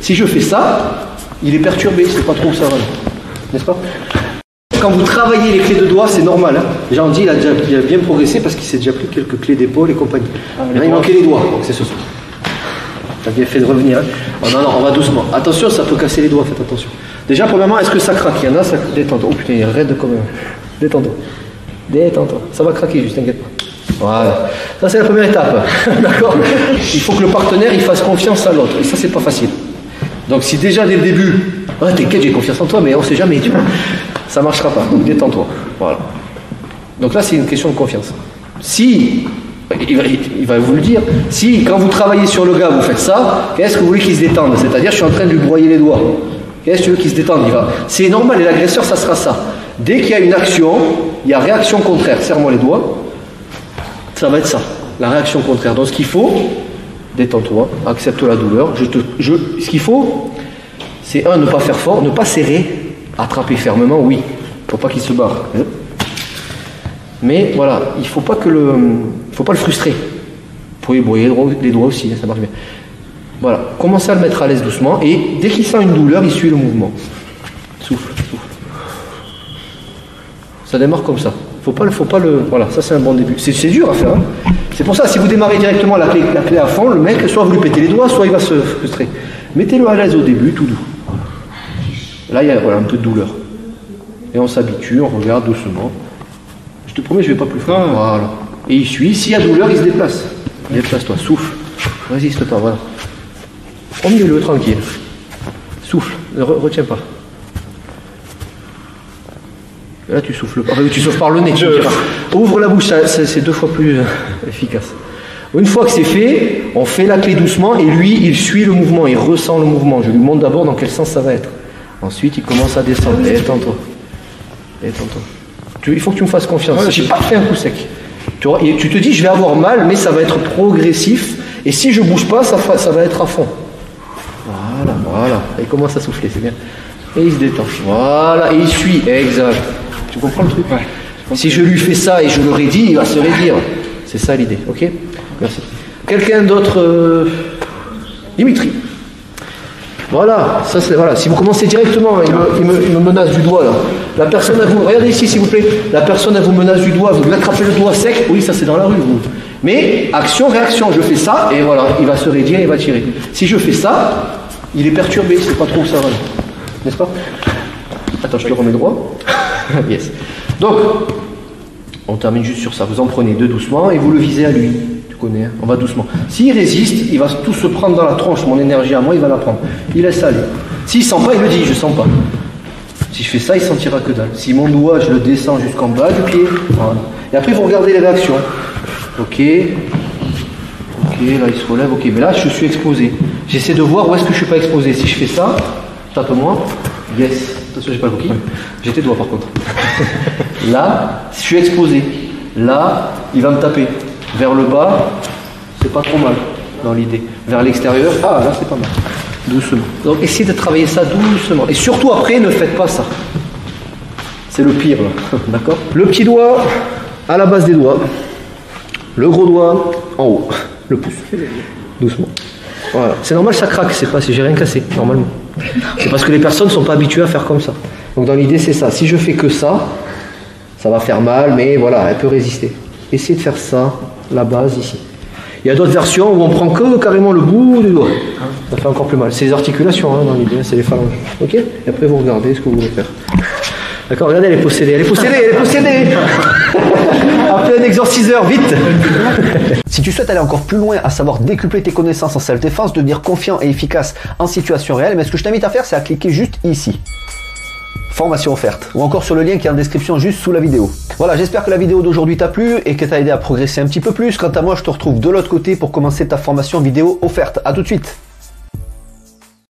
Si je fais ça, il est perturbé, c'est pas trop où ça va, n'est-ce pas? Quand vous travaillez les clés de doigts, c'est normal. Hein. Déjà, on dit il a bien progressé parce qu'il s'est déjà pris quelques clés d'épaule et compagnie. Là, il manquait les doigts, donc c'est ce soir. T'as bien fait de revenir. Hein. Oh, non, on va doucement. Attention, ça peut casser les doigts, faites attention. Déjà, premièrement, est-ce que ça craque? Il y en a, ça détends-toi. Oh putain, il est raide quand même. Détends-toi. Détends-toi. Ça va craquer, juste, t'inquiète pas. Voilà. Ça, c'est la première étape. D'accord? Il faut que le partenaire il fasse confiance à l'autre. Et ça, c'est pas facile. Donc, si déjà dès le début, ah, t'inquiète, j'ai confiance en toi, mais on sait jamais, tu vois. Ça marchera pas. Donc, détends-toi. Voilà. Donc là, c'est une question de confiance. Si, il va vous le dire, si quand vous travaillez sur le gars, vous faites ça, qu'est-ce que vous voulez qu'il se détende? C'est-à-dire, je suis en train de lui broyer les doigts. Qu'est-ce que tu veux qu'il se détende? C'est normal, et l'agresseur, ça sera ça. Dès qu'il y a une action, il y a réaction contraire. Serre-moi les doigts. Ça va être ça, la réaction contraire. Donc ce qu'il faut, détends-toi, accepte la douleur. Ce qu'il faut, c'est ne pas faire fort, ne pas serrer, attraper fermement, oui. Il ne faut pas qu'il se barre. Mais voilà, il ne faut pas le frustrer. Vous pouvez broyer les doigts aussi, ça marche bien. Voilà, commencez à le mettre à l'aise doucement et dès qu'il sent une douleur, il suit le mouvement. Souffle, souffle. Ça démarre comme ça. Faut pas le. Voilà, ça c'est un bon début. C'est dur à faire. Hein. C'est pour ça, si vous démarrez directement la clé à fond, le mec, soit vous lui pétez les doigts, soit il va se frustrer. Mettez-le à l'aise au début, tout doux. Là, il y a un peu de douleur. Et on s'habitue, on regarde doucement. Je te promets, je ne vais pas plus fort. Voilà. Et il suit. S'il y a douleur, il se déplace. Déplace-toi, souffle. Résiste pas, voilà. Emmenez-le tranquille. Souffle, ne retiens pas. Là, tu souffles pas. Enfin, tu souffles par le nez. Ouvre la bouche, c'est 2 fois plus efficace. Une fois que c'est fait, on fait la clé doucement et lui, il suit le mouvement, il ressent le mouvement. Je lui montre d'abord dans quel sens ça va être. Ensuite, il commence à descendre. Détends-toi. Détends-toi. Il faut que tu me fasses confiance. J'ai pas fait un coup sec. Tu te dis, je vais avoir mal, mais ça va être progressif. Et si je bouge pas, ça va être à fond. Voilà, voilà. Et il commence à souffler, c'est bien. Et il se détend. Voilà, et il suit. Exact. Tu comprends le truc? Ouais. Si je lui fais ça et je le raidis, il va se raidir. C'est ça l'idée, ok? Merci. Quelqu'un d'autre Dimitri. Voilà, ça c'est voilà. Si vous commencez directement, il me menace du doigt là. La personne à vous, regardez ici s'il vous plaît. La personne à vous menace du doigt, vous lui attrapez le doigt sec. Oui, ça c'est dans la rue. Vous. Mais action, réaction. Je fais ça et voilà, il va se raidir, il va tirer. Si je fais ça, il est perturbé. C'est pas trop où ça va, n'est-ce pas? Attends, je te remets droit. Yes. Donc, on termine juste sur ça. Vous en prenez 2 doucement et vous le visez à lui. Tu connais, hein, on va doucement. S'il résiste, il va tout se prendre dans la tronche. Mon énergie à moi, il va la prendre. Il laisse aller. S'il sent pas, il le dit, je sens pas. Si je fais ça, il sentira que dalle. Si mon doigt, je le descends jusqu'en bas du pied. Voilà. Et après, vous regardez les réactions. Ok. Ok, là, il se relève. Ok, mais là, je suis exposé. J'essaie de voir où est-ce que je suis pas exposé. Si je fais ça, tape-moi. Yes. Attention, j'ai pas le coquille. J'ai tes doigts par contre. Là, je suis exposé. Là, il va me taper. Vers le bas, c'est pas trop mal dans l'idée. Vers l'extérieur, ah là c'est pas mal. Doucement. Donc essayez de travailler ça doucement. Et surtout après, ne faites pas ça. C'est le pire là. D'accord? Le petit doigt à la base des doigts. Le gros doigt en haut. Le pouce. Doucement. Voilà. C'est normal, ça craque. C'est pas si j'ai rien cassé, normalement. C'est parce que les personnes ne sont pas habituées à faire comme ça. Donc dans l'idée, c'est ça. Si je fais que ça va faire mal, mais voilà, elle peut résister. Essayez de faire ça, la base ici. Il y a d'autres versions où on prend que carrément le bout du doigt. Ça fait encore plus mal. C'est les articulations hein, dans l'idée, c'est les phalanges. Ok? Et après vous regardez ce que vous voulez faire. D'accord? Regardez, elle est possédée, elle est possédée, elle est possédée. Appelez un exorciseur, vite. Si tu souhaites aller encore plus loin, à savoir décupler tes connaissances en self-défense, devenir confiant et efficace en situation réelle, mais ce que je t'invite à faire, c'est à cliquer juste ici. Formation offerte, ou encore sur le lien qui est en description juste sous la vidéo. Voilà, j'espère que la vidéo d'aujourd'hui t'a plu et que t'a aidé à progresser un petit peu plus. Quant à moi, je te retrouve de l'autre côté pour commencer ta formation vidéo offerte. À tout de suite.